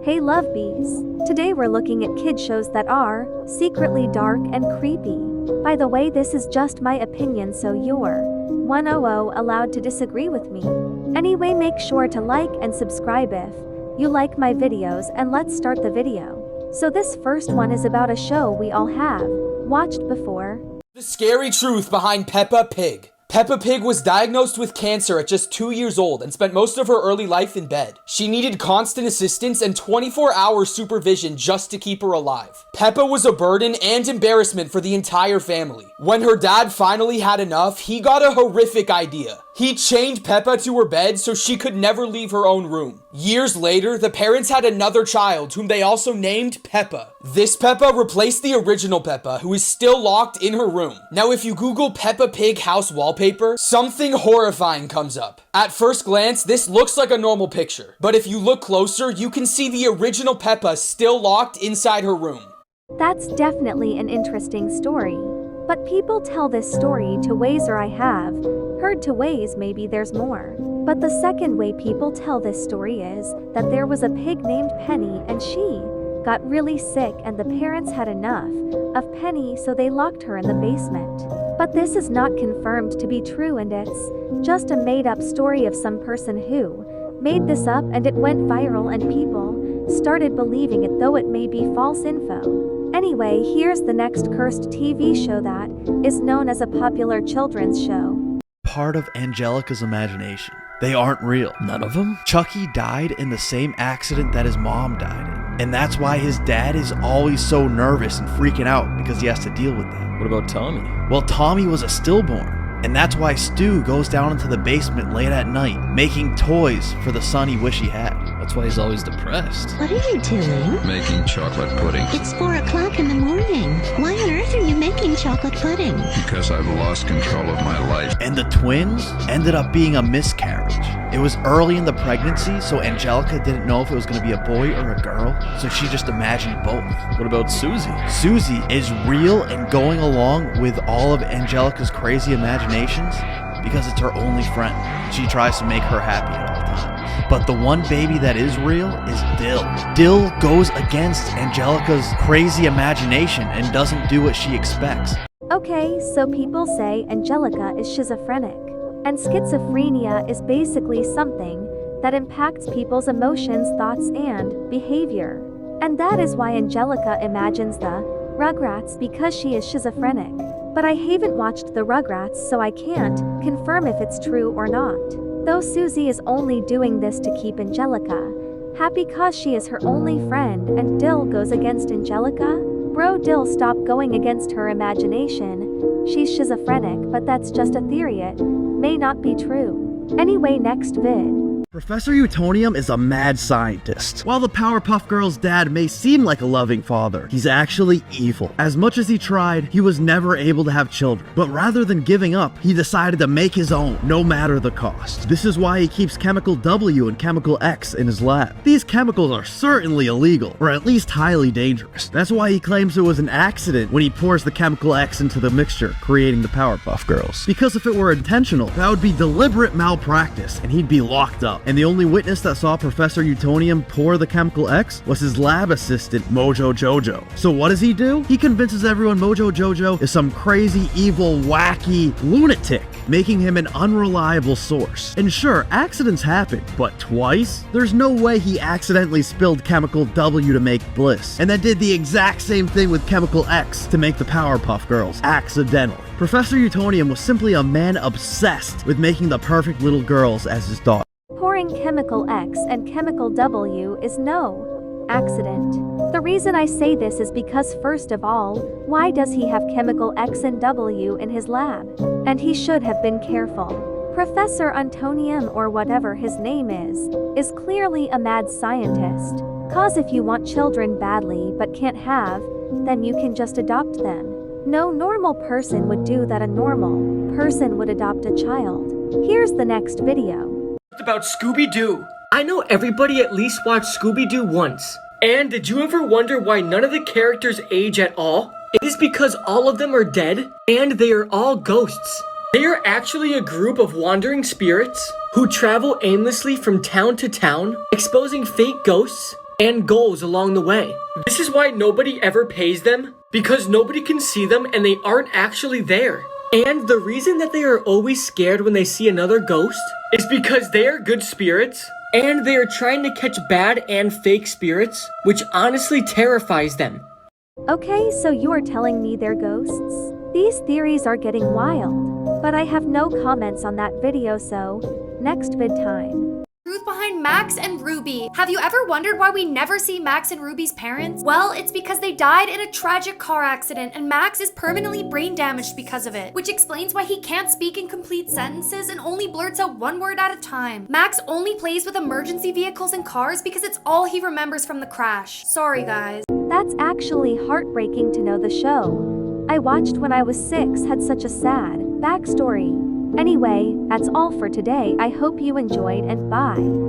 Hey love bees. Today we're looking at kid shows that are secretly dark and creepy. By the way, this is just my opinion, so you're 100 allowed to disagree with me. Anyway, make sure to like and subscribe if you like my videos, and let's start the video. So this first one is about a show we all have watched before. The scary truth behind Peppa Pig. Peppa Pig was diagnosed with cancer at just 2 years old and spent most of her early life in bed. She needed constant assistance and 24-hour supervision just to keep her alive. Peppa was a burden and embarrassment for the entire family. When her dad finally had enough, he got a horrific idea. He chained Peppa to her bed so she could never leave her own room. Years later, the parents had another child whom they also named Peppa. This Peppa replaced the original Peppa, who is still locked in her room. Now, if you Google Peppa Pig house wallpaper, something horrifying comes up. At first glance, this looks like a normal picture, but if you look closer, you can see the original Peppa still locked inside her room. That's definitely an interesting story. But people tell this story two ways, or I have heard two ways, maybe there's more. But the second way people tell this story is that there was a pig named Penny and she got really sick and the parents had enough of Penny, so they locked her in the basement. But this is not confirmed to be true, and it's just a made-up story of some person who made this up, and it went viral and people started believing it, though it may be false info. Anyway, here's the next cursed TV show that is known as a popular children's show. Part of Angelica's imagination. They aren't real. None of them? Chucky died in the same accident that his mom died in. And that's why his dad is always so nervous and freaking out, because he has to deal with that. What about Tommy? Well, Tommy was a stillborn. And that's why Stu goes down into the basement late at night, making toys for the son he wish he had. That's why he's always depressed. What are you doing? Making chocolate pudding. It's 4 o'clock in the morning. Why on earth are you making chocolate pudding? Because I've lost control of my life. And the twins ended up being a miscarriage. It was early in the pregnancy, so Angelica didn't know if it was going to be a boy or a girl, so she just imagined both. What about Susie? Susie is real and going along with all of Angelica's crazy imaginations because it's her only friend. She tries to make her happy at all times. But the one baby that is real is Dill. Dill goes against Angelica's crazy imagination and doesn't do what she expects. Okay, so people say Angelica is schizophrenic. And schizophrenia is basically something that impacts people's emotions, thoughts, and behavior. And that is why Angelica imagines the Rugrats, because she is schizophrenic. But I haven't watched the Rugrats, so I can't confirm if it's true or not. Though Susie is only doing this to keep Angelica happy cause she is her only friend, and Dill goes against Angelica. Bro, Dill, stop going against her imagination. She's schizophrenic, but that's just a theory, it may not be true. Anyway, next vid. Professor Utonium is a mad scientist. While the Powerpuff Girls' dad may seem like a loving father, he's actually evil. As much as he tried, he was never able to have children. But rather than giving up, he decided to make his own, no matter the cost. This is why he keeps Chemical W and Chemical X in his lab. These chemicals are certainly illegal, or at least highly dangerous. That's why he claims it was an accident when he pours the Chemical X into the mixture, creating the Powerpuff Girls. Because if it were intentional, that would be deliberate malpractice, and he'd be locked up. And the only witness that saw Professor Utonium pour the Chemical X was his lab assistant, Mojo Jojo. So what does he do? He convinces everyone Mojo Jojo is some crazy, evil, wacky lunatic, making him an unreliable source. And sure, accidents happen, but twice? There's no way he accidentally spilled Chemical W to make Bliss, and then did the exact same thing with Chemical X to make the Powerpuff Girls, accidentally. Professor Utonium was simply a man obsessed with making the perfect little girls as his daughter. Pouring Chemical X and Chemical W is no accident. The reason I say this is because, first of all, why does he have Chemical X and W in his lab? And he should have been careful. Professor Utonium, or whatever his name is clearly a mad scientist. Cause if you want children badly but can't have them, you can just adopt them. No normal person would do that. A normal person would adopt a child. Here's the next video. About Scooby-Doo. I know everybody at least watched Scooby-Doo once. And did you ever wonder why none of the characters age at all? It is because all of them are dead, and they are all ghosts. They are actually a group of wandering spirits who travel aimlessly from town to town, exposing fake ghosts and goals along the way. This is why nobody ever pays them, because nobody can see them and they aren't actually there. And the reason that they are always scared when they see another ghost is because they are good spirits and they are trying to catch bad and fake spirits, which honestly terrifies them. Okay, so you are telling me they're ghosts? These theories are getting wild. But I have no comments on that video, so next vid time. Truth behind Max and Ruby. Have you ever wondered why we never see Max and Ruby's parents? Well, it's because they died in a tragic car accident and Max is permanently brain damaged because of it, which explains why he can't speak in complete sentences and only blurts out one word at a time. Max only plays with emergency vehicles and cars because it's all he remembers from the crash. Sorry, guys. That's actually heartbreaking to know the show I watched when I was 6 had such a sad backstory. Anyway, that's all for today. I hope you enjoyed and bye.